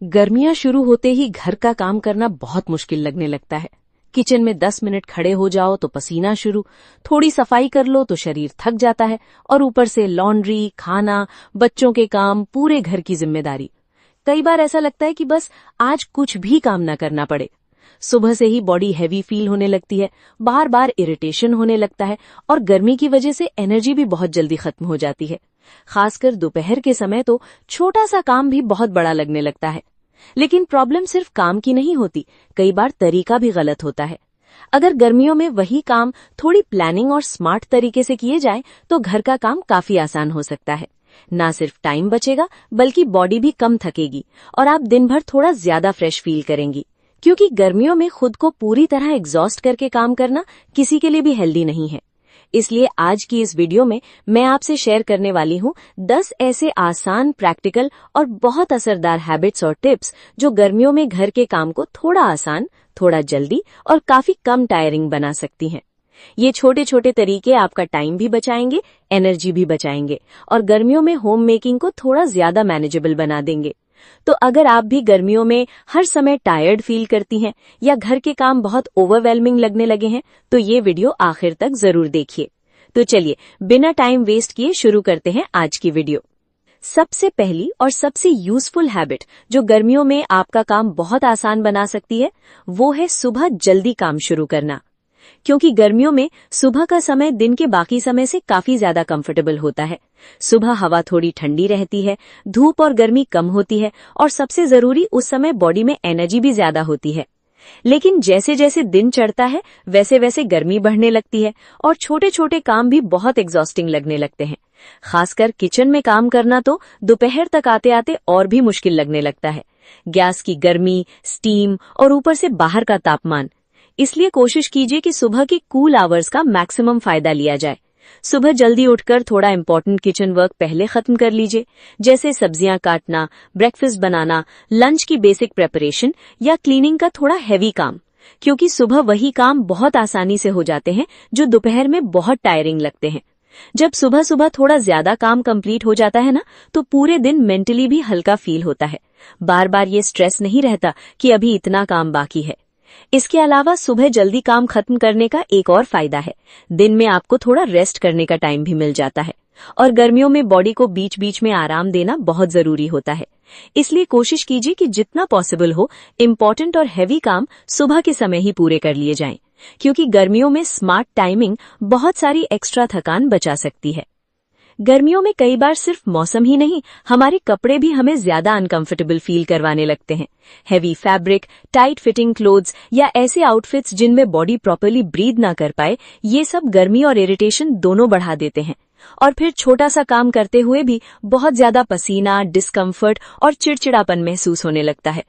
गर्मियां शुरू होते ही घर का काम करना बहुत मुश्किल लगने लगता है। किचन में 10 मिनट खड़े हो जाओ तो पसीना शुरू, थोड़ी सफाई कर लो तो शरीर थक जाता है और ऊपर से लॉन्ड्री, खाना, बच्चों के काम, पूरे घर की जिम्मेदारी। कई बार ऐसा लगता है कि बस आज कुछ भी काम न करना पड़े। सुबह से ही बॉडी हैवी फील होने लगती है, बार बार इरिटेशन होने लगता है और गर्मी की वजह से एनर्जी भी बहुत जल्दी खत्म हो जाती है। खासकर दोपहर के समय तो छोटा सा काम भी बहुत बड़ा लगने लगता है। लेकिन प्रॉब्लम सिर्फ काम की नहीं होती, कई बार तरीका भी गलत होता है। अगर गर्मियों में वही काम थोड़ी प्लानिंग और स्मार्ट तरीके से किए जाए तो घर का काम काफी आसान हो सकता है। ना सिर्फ टाइम बचेगा बल्कि बॉडी भी कम थकेगी और आप दिन भर थोड़ा ज्यादा फ्रेश फील करेंगी। क्योंकि गर्मियों में खुद को पूरी तरह एग्जॉस्ट करके काम करना किसी के लिए भी हेल्दी नहीं है। इसलिए आज की इस वीडियो में मैं आपसे शेयर करने वाली हूँ 10 ऐसे आसान, प्रैक्टिकल और बहुत असरदार हैबिट्स और टिप्स जो गर्मियों में घर के काम को थोड़ा आसान, थोड़ा जल्दी और काफी कम टायरिंग बना सकती हैं। ये छोटे छोटे तरीके आपका टाइम भी बचाएंगे, एनर्जी भी बचाएंगे और गर्मियों में होम मेकिंग को थोड़ा ज्यादा मैनेजेबल बना देंगे। तो अगर आप भी गर्मियों में हर समय टायर्ड फील करती हैं या घर के काम बहुत ओवरवेलमिंग लगने लगे हैं तो ये वीडियो आखिर तक जरूर देखिए। तो चलिए बिना टाइम वेस्ट किए शुरू करते हैं आज की वीडियो। सबसे पहली और सबसे यूजफुल हैबिट जो गर्मियों में आपका काम बहुत आसान बना सकती है वो है सुबह जल्दी काम शुरू करना। क्योंकि गर्मियों में सुबह का समय दिन के बाकी समय से काफी ज्यादा कंफर्टेबल होता है। सुबह हवा थोड़ी ठंडी रहती है, धूप और गर्मी कम होती है और सबसे जरूरी उस समय बॉडी में एनर्जी भी ज्यादा होती है। लेकिन जैसे जैसे दिन चढ़ता है वैसे वैसे गर्मी बढ़ने लगती है और छोटे छोटे काम भी बहुत एग्जॉस्टिंग लगने लगते हैं। खासकर किचन में काम करना तो दोपहर तक आते आते और भी मुश्किल लगने लगता है। गैस की गर्मी, स्टीम और ऊपर से बाहर का तापमान। इसलिए कोशिश कीजिए कि सुबह के कूल आवर्स का मैक्सिमम फायदा लिया जाए। सुबह जल्दी उठकर थोड़ा इंपॉर्टेंट किचन वर्क पहले खत्म कर लीजिए, जैसे सब्जियां काटना, ब्रेकफास्ट बनाना, लंच की बेसिक प्रेपरेशन या क्लीनिंग का थोड़ा हैवी काम। क्योंकि सुबह वही काम बहुत आसानी से हो जाते हैं जो दोपहर में बहुत टायरिंग लगते हैं। जब सुबह सुबह थोड़ा ज्यादा काम कंप्लीट हो जाता है ना तो पूरे दिन मेंटली भी हल्का फील होता है। बार बार ये स्ट्रेस नहीं रहता कि अभी इतना काम बाकी है। इसके अलावा सुबह जल्दी काम खत्म करने का एक और फायदा है, दिन में आपको थोड़ा रेस्ट करने का टाइम भी मिल जाता है और गर्मियों में बॉडी को बीच बीच में आराम देना बहुत जरूरी होता है। इसलिए कोशिश कीजिए कि जितना पॉसिबल हो इम्पोर्टेंट और हैवी काम सुबह के समय ही पूरे कर लिए जाएं, क्योंकि गर्मियों में स्मार्ट टाइमिंग बहुत सारी एक्स्ट्रा थकान बचा सकती है। गर्मियों में कई बार सिर्फ मौसम ही नहीं, हमारे कपड़े भी हमें ज्यादा अनकंफर्टेबल फील करवाने लगते हैं। Heavy fabric, tight fitting clothes या ऐसे आउटफिट्स जिनमें बॉडी प्रॉपर्ली ब्रीथ ना कर पाए, ये सब गर्मी और इरिटेशन दोनों बढ़ा देते हैं। और फिर छोटा सा काम करते हुए भी बहुत ज्यादा पसीना, डिस्कम्फर्ट और चिड़चिड़ापन महसूस होने लगता है।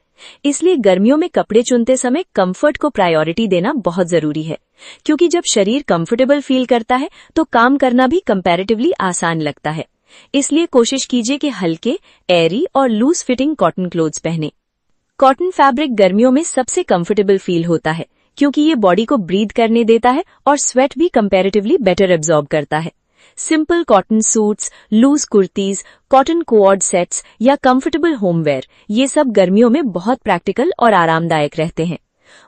इसलिए गर्मियों में कपड़े चुनते समय कंफर्ट को प्रायोरिटी देना बहुत जरूरी है, क्योंकि जब शरीर कंफर्टेबल फील करता है तो काम करना भी कंपैरेटिवली आसान लगता है। इसलिए कोशिश कीजिए कि हल्के, एयरी और लूज फिटिंग कॉटन क्लोथ्स पहने। कॉटन फैब्रिक गर्मियों में सबसे कंफर्टेबल फील होता है क्योंकि ये बॉडी को ब्रीथ करने देता है और स्वेट भी कंपैरेटिवली बेटर एब्जॉर्ब करता है। Simple cotton suits, loose kurtis, cotton coord sets या कंफर्टेबल होमवेयर, ये सब गर्मियों में बहुत प्रैक्टिकल और आरामदायक रहते हैं।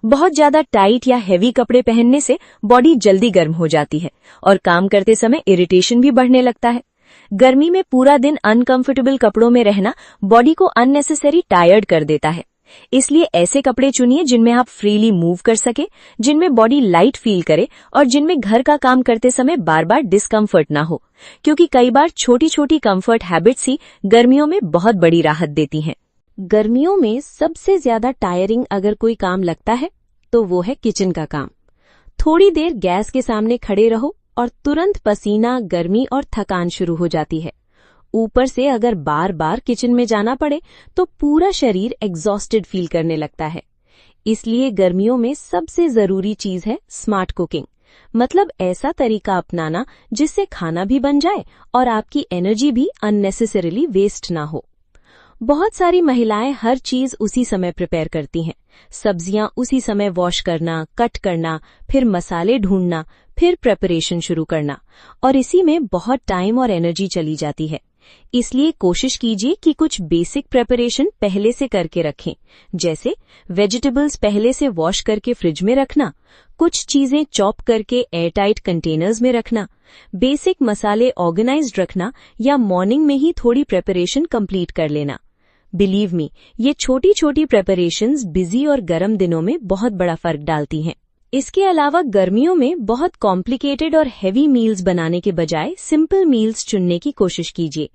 बहुत ज्यादा टाइट या हेवी कपड़े पहनने से बॉडी जल्दी गर्म हो जाती है और काम करते समय इरिटेशन भी बढ़ने लगता है। गर्मी में पूरा दिन अनकंफर्टेबल कपड़ों में रहना बॉडी को अननेसेसरी टायर्ड कर देता है। इसलिए ऐसे कपड़े चुनिए जिनमें आप फ्रीली मूव कर सके, जिनमें बॉडी लाइट फील करे और जिनमें घर का काम करते समय बार बार डिस्कम्फर्ट ना हो, क्योंकि कई बार छोटी छोटी कंफर्ट हैबिट्स ही गर्मियों में बहुत बड़ी राहत देती हैं। गर्मियों में सबसे ज्यादा टायरिंग अगर कोई काम लगता है तो वो है किचन का काम। थोड़ी देर गैस के सामने खड़े रहो और तुरंत पसीना, गर्मी और थकान शुरू हो जाती है। ऊपर से अगर बार बार किचन में जाना पड़े तो पूरा शरीर एग्जॉस्टेड फील करने लगता है। इसलिए गर्मियों में सबसे जरूरी चीज है स्मार्ट कुकिंग, मतलब ऐसा तरीका अपनाना जिससे खाना भी बन जाए और आपकी एनर्जी भी अननेसेसरीली वेस्ट ना हो। बहुत सारी महिलाएं हर चीज उसी समय प्रिपेयर करती हैं। सब्जियां उसी समय वॉश करना, कट करना, फिर मसाले ढूंढना, फिर प्रेपरेशन शुरू करना और इसी में बहुत टाइम और एनर्जी चली जाती है। इसलिए कोशिश कीजिए कि कुछ बेसिक प्रिपरेशन पहले से करके रखें, जैसे वेजिटेबल्स पहले से वॉश करके फ्रिज में रखना, कुछ चीजें चॉप करके एयरटाइट कंटेनर्स में रखना, बेसिक मसाले ऑर्गेनाइज्ड रखना या मॉर्निंग में ही थोड़ी प्रिपरेशन कंप्लीट कर लेना। बिलीव मी, ये छोटी छोटी प्रिपरेशंस बिजी और गर्म दिनों में बहुत बड़ा फर्क डालती हैं। इसके अलावा गर्मियों में बहुत कॉम्प्लिकेटेड और हेवी मील्स बनाने के बजाय सिंपल मील्स चुनने की कोशिश कीजिए।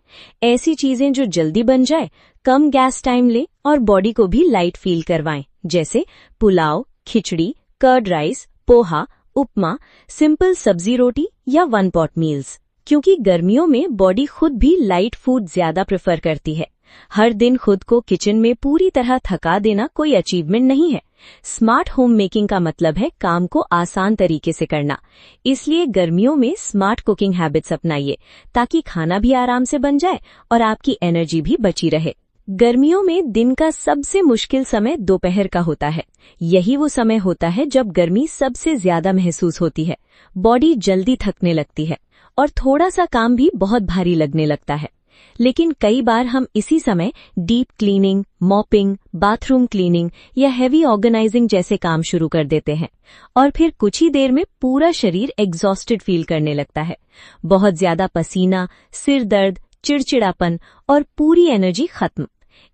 ऐसी चीजें जो जल्दी बन जाए, कम गैस टाइम ले और बॉडी को भी लाइट फील करवाएं, जैसे पुलाव, खिचड़ी, कर्ड राइस, पोहा, उपमा, सिंपल सब्जी रोटी या वन पॉट मील्स। क्योंकि गर्मियों में बॉडी खुद भी लाइट फूड ज्यादा प्रेफर करती है। हर दिन खुद को किचन में पूरी तरह थका देना कोई अचीवमेंट नहीं है। स्मार्ट होम मेकिंग का मतलब है काम को आसान तरीके से करना। इसलिए गर्मियों में स्मार्ट कुकिंग हैबिट्स अपनाइए ताकि खाना भी आराम से बन जाए और आपकी एनर्जी भी बची रहे। गर्मियों में दिन का सबसे मुश्किल समय दोपहर का होता है। यही वो समय होता है जब गर्मी सबसे ज्यादा महसूस होती है, बॉडी जल्दी थकने लगती है और थोड़ा सा काम भी बहुत भारी लगने लगता है। लेकिन कई बार हम इसी समय deep cleaning, mopping, bathroom cleaning या हेवी ऑर्गेनाइजिंग जैसे काम शुरू कर देते हैं और फिर कुछ ही देर में पूरा शरीर एग्जॉस्टेड फील करने लगता है। बहुत ज्यादा पसीना, सिर दर्द, चिड़चिड़ापन और पूरी एनर्जी खत्म।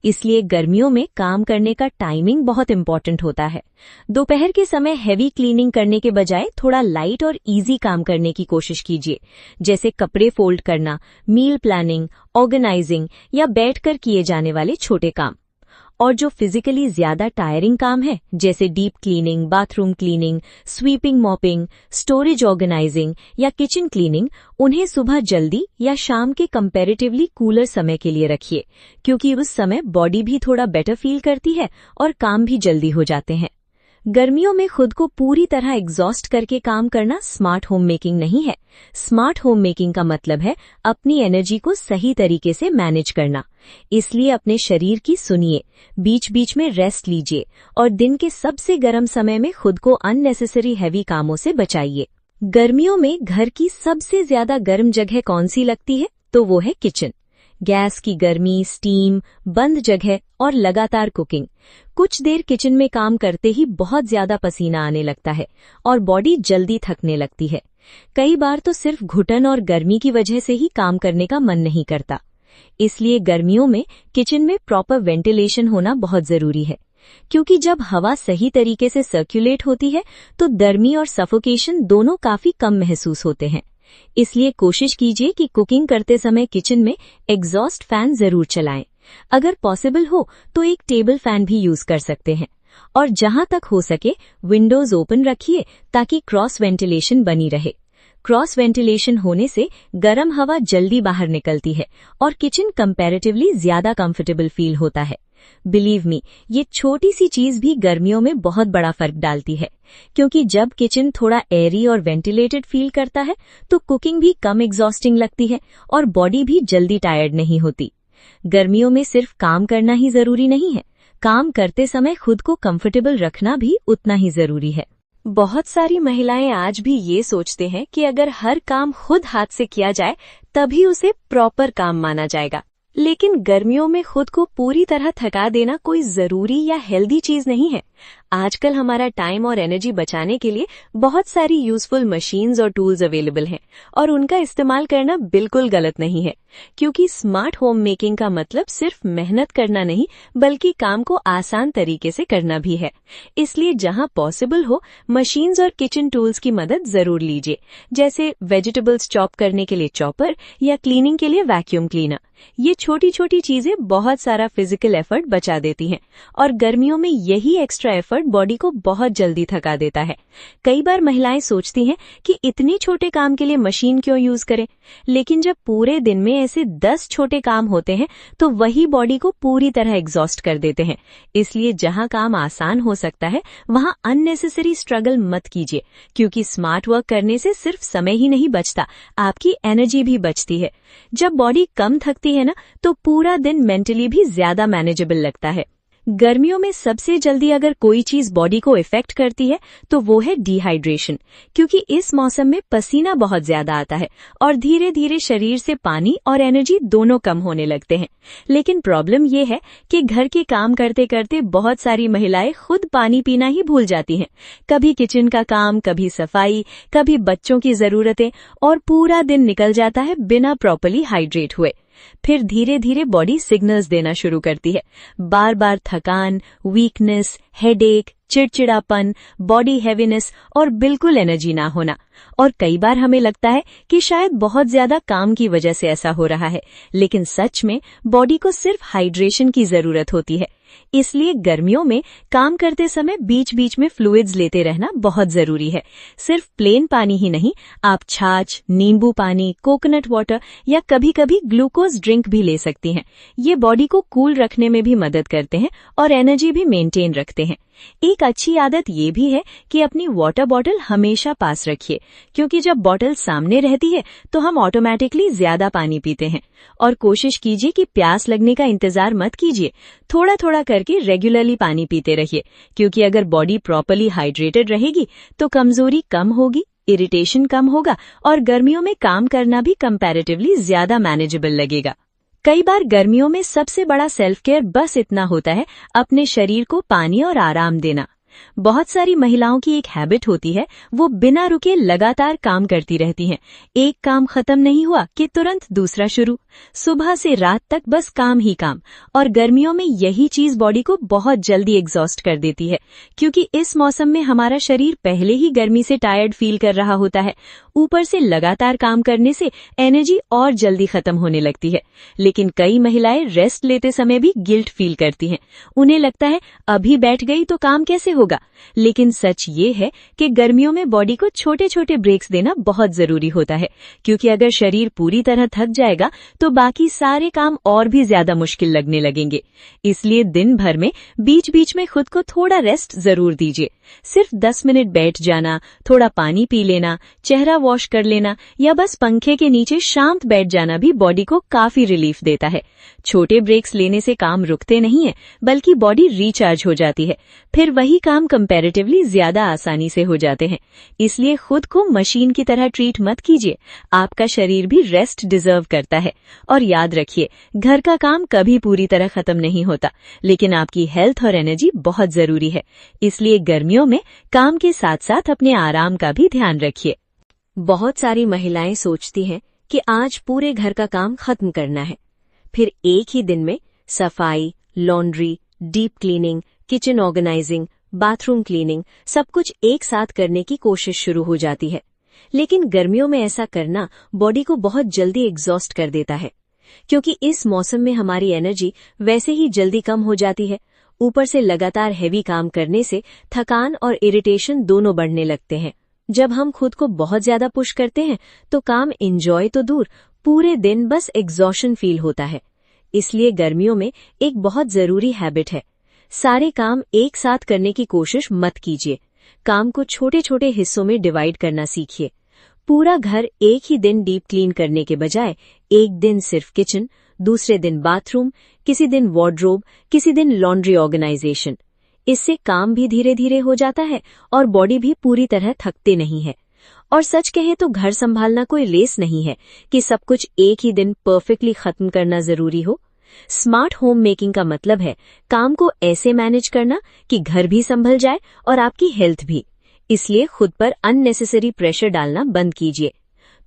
इसलिए गर्मियों में काम करने का टाइमिंग बहुत इंपॉर्टेंट होता है। दोपहर के समय हेवी क्लीनिंग करने के बजाय थोड़ा लाइट और इजी काम करने की कोशिश कीजिए, जैसे कपड़े फोल्ड करना, मील प्लानिंग, ऑर्गेनाइजिंग या बैठकर किए जाने वाले छोटे काम। और जो फिजिकली ज्यादा टायरिंग काम है, जैसे deep cleaning, bathroom cleaning, sweeping, mopping, storage organising या किचन क्लीनिंग, उन्हें सुबह जल्दी या शाम के कंपैरेटिवली कूलर समय के लिए रखिए, क्योंकि उस समय बॉडी भी थोड़ा बेटर फील करती है और काम भी जल्दी हो जाते हैं। गर्मियों में खुद को पूरी तरह एग्जॉस्ट करके काम करना स्मार्ट होम मेकिंग नहीं है। स्मार्ट होम मेकिंग का मतलब है अपनी एनर्जी को सही तरीके से मैनेज करना। इसलिए अपने शरीर की सुनिए, बीच बीच में रेस्ट लीजिए और दिन के सबसे गर्म समय में खुद को अननेसेसरी हैवी कामों से बचाइए। गर्मियों में घर की सबसे ज्यादा गर्म जगह कौन सी लगती है? तो वो है किचन। गैस की गर्मी, स्टीम, बंद जगह और लगातार कुकिंग। कुछ देर किचन में काम करते ही बहुत ज्यादा पसीना आने लगता है और बॉडी जल्दी थकने लगती है। कई बार तो सिर्फ घुटन और गर्मी की वजह से ही काम करने का मन नहीं करता। इसलिए गर्मियों में किचन में प्रॉपर वेंटिलेशन होना बहुत जरूरी है, क्योंकि जब हवा सही तरीके से सर्कुलेट होती है तो गर्मी और सफोकेशन दोनों काफी कम महसूस होते हैं। इसलिए कोशिश कीजिए कि कुकिंग करते समय किचन में एग्जॉस्ट फैन जरूर चलाएं। अगर पॉसिबल हो तो एक टेबल फैन भी यूज कर सकते हैं और जहां तक हो सके विंडोज ओपन रखिए ताकि क्रॉस वेंटिलेशन बनी रहे। क्रॉस वेंटिलेशन होने से गर्म हवा जल्दी बाहर निकलती है और किचन कंपैरेटिवली ज्यादा कंफर्टेबल फील होता है। बिलीव मी, ये छोटी सी चीज भी गर्मियों में बहुत बड़ा फर्क डालती है, क्योंकि जब किचन थोड़ा एयरी और वेंटिलेटेड फील करता है तो कुकिंग भी कम एग्जॉस्टिंग लगती है और बॉडी भी जल्दी टायर्ड नहीं होती। गर्मियों में सिर्फ काम करना ही जरूरी नहीं है, काम करते समय खुद को कंफर्टेबल रखना भी उतना ही जरूरी है। बहुत सारी महिलाएं आज भी ये सोचते हैं कि अगर हर काम खुद हाथ से किया जाए तभी उसे प्रॉपर काम माना जाएगा। लेकिन गर्मियों में खुद को पूरी तरह थका देना कोई जरूरी या हेल्दी चीज नहीं है। आजकल हमारा टाइम और एनर्जी बचाने के लिए बहुत सारी यूजफुल मशीन्स और टूल्स अवेलेबल हैं और उनका इस्तेमाल करना बिल्कुल गलत नहीं है, क्योंकि स्मार्ट होम मेकिंग का मतलब सिर्फ मेहनत करना नहीं बल्कि काम को आसान तरीके से करना भी है। इसलिए जहां पॉसिबल हो मशीन्स और किचन टूल्स की मदद जरूर लीजिए, जैसे वेजिटेबल्स चॉप करने के लिए चॉपर या क्लीनिंग के लिए वैक्यूम क्लीनर। ये छोटी छोटी चीजें बहुत सारा फिजिकल एफर्ट बचा देती हैं और गर्मियों में यही एक्स्ट्रा एफर्ट बॉडी को बहुत जल्दी थका देता है। कई बार महिलाएं सोचती हैं कि इतने छोटे काम के लिए मशीन क्यों यूज करें, लेकिन जब पूरे दिन में ऐसे 10 छोटे काम होते हैं तो वही बॉडी को पूरी तरह एग्जॉस्ट कर देते हैं। इसलिए जहां काम आसान हो सकता है वहां अननेसेसरी स्ट्रगल मत कीजिए, क्योंकि स्मार्ट वर्क करने से सिर्फ समय ही नहीं बचता, आपकी एनर्जी भी बचती है। जब बॉडी कम थकती है ना, तो पूरा दिन मेंटली भी ज्यादा मैनेजेबल लगता है। गर्मियों में सबसे जल्दी अगर कोई चीज बॉडी को इफेक्ट करती है तो वो है डिहाइड्रेशन, क्योंकि इस मौसम में पसीना बहुत ज्यादा आता है और धीरे धीरे शरीर से पानी और एनर्जी दोनों कम होने लगते हैं। लेकिन प्रॉब्लम ये है कि घर के काम करते करते बहुत सारी महिलाएं खुद पानी पीना ही भूल जाती हैं। कभी किचन का काम, कभी सफाई, कभी बच्चों की जरूरतें, और पूरा दिन निकल जाता है बिना प्रॉपर्ली हाइड्रेट हुए। फिर धीरे धीरे बॉडी सिग्नल्स देना शुरू करती है। बार बार थकान, वीकनेस, हेडेक, चिड़चिड़ापन, बॉडी हैवीनेस और बिल्कुल एनर्जी ना होना। और कई बार हमें लगता है कि शायद बहुत ज्यादा काम की वजह से ऐसा हो रहा है, लेकिन सच में बॉडी को सिर्फ हाइड्रेशन की जरूरत होती है। इसलिए गर्मियों में काम करते समय बीच बीच में फ्लूइड्स लेते रहना बहुत जरूरी है। सिर्फ प्लेन पानी ही नहीं, आप छाछ, नींबू पानी, कोकोनट वाटर या कभी कभी ग्लूकोज ड्रिंक भी ले सकती हैं। ये बॉडी को कूल रखने में भी मदद करते हैं और एनर्जी भी मेंटेन रखते हैं। एक अच्छी आदत ये भी है कि अपनी वाटर बॉटल हमेशा पास रखिए, क्योंकि जब बॉटल सामने रहती है तो हम ऑटोमेटिकली ज्यादा पानी पीते हैं। और कोशिश कीजिए कि प्यास लगने का इंतजार मत कीजिए, थोड़ा थोड़ा करके रेगुलरली पानी पीते रहिए, क्योंकि अगर बॉडी प्रॉपर्ली हाइड्रेटेड रहेगी तो कमजोरी कम होगी, इरिटेशन कम होगा और गर्मियों में काम करना भी कंपैरेटिवली ज्यादा मैनेजेबल लगेगा। कई बार गर्मियों में सबसे बड़ा सेल्फ केयर बस इतना होता है, अपने शरीर को पानी और आराम देना। बहुत सारी महिलाओं की एक हैबिट होती है, वो बिना रुके लगातार काम करती रहती हैं। एक काम खत्म नहीं हुआ कि तुरंत दूसरा शुरू, सुबह से रात तक बस काम ही काम। और गर्मियों में यही चीज बॉडी को बहुत जल्दी एग्जॉस्ट कर देती है, क्योंकि इस मौसम में हमारा शरीर पहले ही गर्मी से टायर्ड फील कर रहा होता है। ऊपर से लगातार काम करने से एनर्जी और जल्दी खत्म होने लगती है। लेकिन कई महिलाएं रेस्ट लेते समय भी गिल्ट फील करती हैं। उन्हें लगता है अभी बैठ गई तो काम कैसे होगा। लेकिन सच ये है कि गर्मियों में बॉडी को छोटे छोटे ब्रेक्स देना बहुत जरूरी होता है, क्योंकि अगर शरीर पूरी तरह थक जाएगा तो बाकी सारे काम और भी ज्यादा मुश्किल लगने लगेंगे। इसलिए दिन भर में बीच बीच में खुद को थोड़ा रेस्ट जरूर दीजिए। सिर्फ 10 मिनट बैठ जाना, थोड़ा पानी पी लेना, चेहरा वॉश कर लेना या बस पंखे के नीचे शांत बैठ जाना भी बॉडी को काफी रिलीफ देता है। छोटे ब्रेक्स लेने से काम रुकते नहीं है, बल्कि बॉडी रिचार्ज हो जाती है। फिर वही काम कंपैरेटिवली ज्यादा आसानी से हो जाते हैं। इसलिए खुद को मशीन की तरह ट्रीट मत कीजिए, आपका शरीर भी रेस्ट डिजर्व करता है। और याद रखिए, घर का काम कभी पूरी तरह खत्म नहीं होता, लेकिन आपकी हेल्थ और एनर्जी बहुत जरूरी है। इसलिए गर्मियों में काम के साथ साथ अपने आराम का भी ध्यान रखिए। बहुत सारी महिलाएं सोचती हैं कि आज पूरे घर का काम खत्म करना है, फिर एक ही दिन में सफाई, laundry, deep cleaning, kitchen organising, bathroom cleaning सब कुछ एक साथ करने की कोशिश शुरू हो जाती है। लेकिन गर्मियों में ऐसा करना बॉडी को बहुत जल्दी एग्जॉस्ट कर देता है, क्योंकि इस मौसम में हमारी एनर्जी वैसे ही जल्दी कम हो जाती है। ऊपर से लगातार हेवी काम करने से थकान और इरिटेशन दोनों बढ़ने लगते हैं। जब हम खुद को बहुत ज्यादा पुश करते हैं तो काम एंजॉय तो दूर, पूरे दिन बस एग्जॉशन फील होता है। इसलिए गर्मियों में एक बहुत जरूरी हैबिट है, सारे काम एक साथ करने की कोशिश मत कीजिए। काम को छोटे छोटे हिस्सों में डिवाइड करना सीखिए। पूरा घर एक ही दिन डीप क्लीन करने के बजाय एक दिन सिर्फ किचन, दूसरे दिन बाथरूम, किसी दिन वार्डरोब, किसी दिन लॉन्ड्री ऑर्गेनाइजेशन। इससे काम भी धीरे धीरे हो जाता है और बॉडी भी पूरी तरह थकते नहीं है। और सच कहें तो घर संभालना कोई रेस नहीं है कि सब कुछ एक ही दिन परफेक्टली खत्म करना जरूरी हो। स्मार्ट होम मेकिंग का मतलब है काम को ऐसे मैनेज करना कि घर भी संभल जाए और आपकी हेल्थ भी। इसलिए खुद पर अननेसेसरी प्रेशर डालना बंद कीजिए।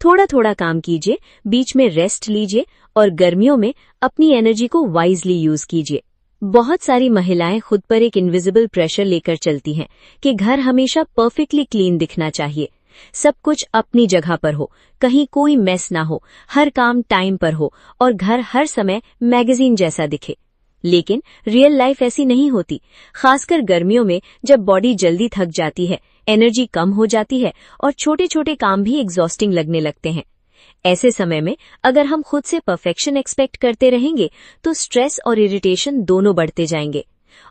थोड़ा थोड़ा काम कीजिए, बीच में रेस्ट लीजिए और गर्मियों में अपनी एनर्जी को वाइजली यूज कीजिए। बहुत सारी महिलाएं खुद पर एक इनविजिबल प्रेशर लेकर चलती हैं कि घर हमेशा परफेक्टली क्लीन दिखना चाहिए, सब कुछ अपनी जगह पर हो, कहीं कोई मेस ना हो, हर काम टाइम पर हो और घर हर समय मैगजीन जैसा दिखे। लेकिन रियल लाइफ ऐसी नहीं होती, खासकर गर्मियों में जब बॉडी जल्दी थक जाती है, एनर्जी कम हो जाती है और छोटे छोटे काम भी एग्जॉस्टिंग लगने लगते हैं। ऐसे समय में अगर हम खुद से परफेक्शन एक्सपेक्ट करते रहेंगे तो स्ट्रेस और इरिटेशन दोनों बढ़ते जाएंगे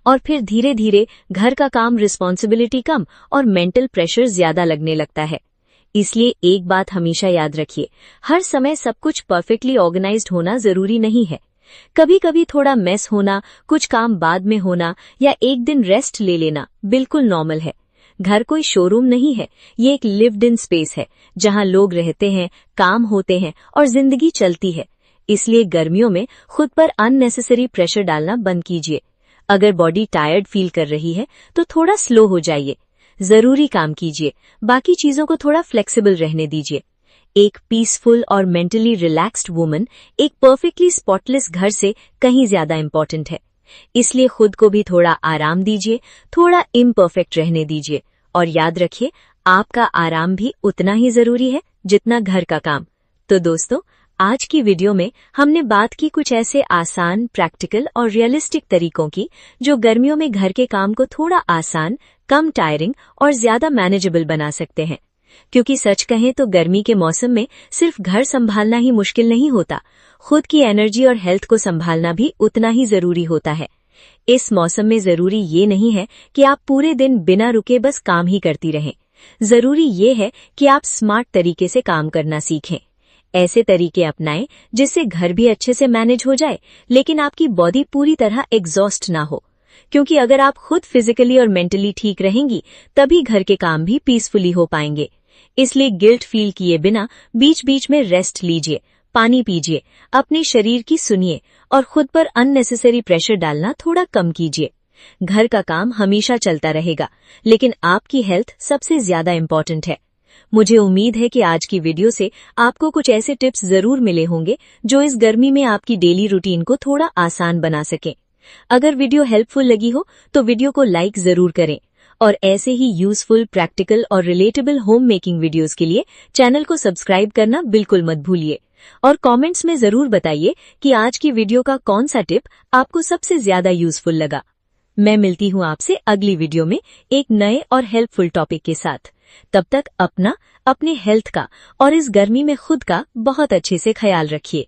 और फिर धीरे धीरे घर का काम, रिस्पॉन्सिबिलिटी कम और मेंटल प्रेशर ज्यादा लगने लगता है। इसलिए एक बात हमेशा याद रखिए, हर समय सब कुछ परफेक्टली ऑर्गेनाइज्ड होना जरूरी नहीं है। कभी कभी थोड़ा मेस होना, कुछ काम बाद में होना या एक दिन रेस्ट ले लेना बिल्कुल नॉर्मल है। घर कोई शोरूम नहीं है, ये एक लिव्ड इन स्पेस है जहां लोग रहते हैं, काम होते हैं और जिंदगी चलती है। इसलिए गर्मियों में खुद पर अननेसेसरी प्रेशर डालना बंद कीजिए। अगर बॉडी टायर्ड फील कर रही है तो थोड़ा स्लो हो जाइए, जरूरी काम कीजिए, बाकी चीजों को थोड़ा फ्लेक्सिबल रहने दीजिए। एक पीसफुल और मेंटली रिलैक्स्ड वुमन एक परफेक्टली स्पॉटलेस घर से कहीं ज्यादा इंपॉर्टेंट है। इसलिए खुद को भी थोड़ा आराम दीजिए, थोड़ा इम्परफेक्ट रहने दीजिए और याद रखिए आपका आराम भी उतना ही जरूरी है जितना घर का काम। तो दोस्तों, आज की वीडियो में हमने बात की कुछ ऐसे आसान, प्रैक्टिकल और रियलिस्टिक तरीकों की जो गर्मियों में घर के काम को थोड़ा आसान, कम टायरिंग और ज्यादा मैनेजेबल बना सकते हैं। क्योंकि सच कहें तो गर्मी के मौसम में सिर्फ घर संभालना ही मुश्किल नहीं होता, खुद की एनर्जी और हेल्थ को संभालना भी उतना ही जरूरी होता है। इस मौसम में जरूरी ये नहीं है कि आप पूरे दिन बिना रुके बस काम ही करती रहें। जरूरी ये है कि आप स्मार्ट तरीके से काम करना सीखें। ऐसे तरीके अपनाएं जिससे घर भी अच्छे से मैनेज हो जाए, लेकिन आपकी बॉडी पूरी तरह एग्जॉस्ट ना हो। क्योंकि अगर आप खुद फिजिकली और मेंटली ठीक रहेंगी, तभी घर के काम भी पीसफुली हो पाएंगे। इसलिए गिल्ट फील किए बिना बीच बीच में रेस्ट लीजिए, पानी पीजिए, अपने शरीर की सुनिए और खुद पर अननेसेसरी प्रेशर डालना थोड़ा कम कीजिए। घर का काम हमेशा चलता रहेगा, लेकिन आपकी हेल्थ सबसे ज्यादा इम्पोर्टेंट है। मुझे उम्मीद है कि आज की वीडियो से आपको कुछ ऐसे टिप्स जरूर मिले होंगे जो इस गर्मी में आपकी डेली रूटीन को थोड़ा आसान बना सकें। अगर वीडियो हेल्पफुल लगी हो तो वीडियो को लाइक जरूर करें और ऐसे ही यूजफुल, प्रैक्टिकल और रिलेटेबल होम मेकिंग वीडियोस के लिए चैनल को सब्सक्राइब करना बिल्कुल मत भूलिए। और कमेंट्स में जरूर बताइए कि आज की वीडियो का कौन सा टिप आपको सबसे ज्यादा यूजफुल लगा। मैं मिलती हूँ आपसे अगली वीडियो में एक नए और हेल्पफुल टॉपिक के साथ। तब तक अपना, अपने हेल्थ का और इस गर्मी में खुद का बहुत अच्छे से ख्याल रखिए।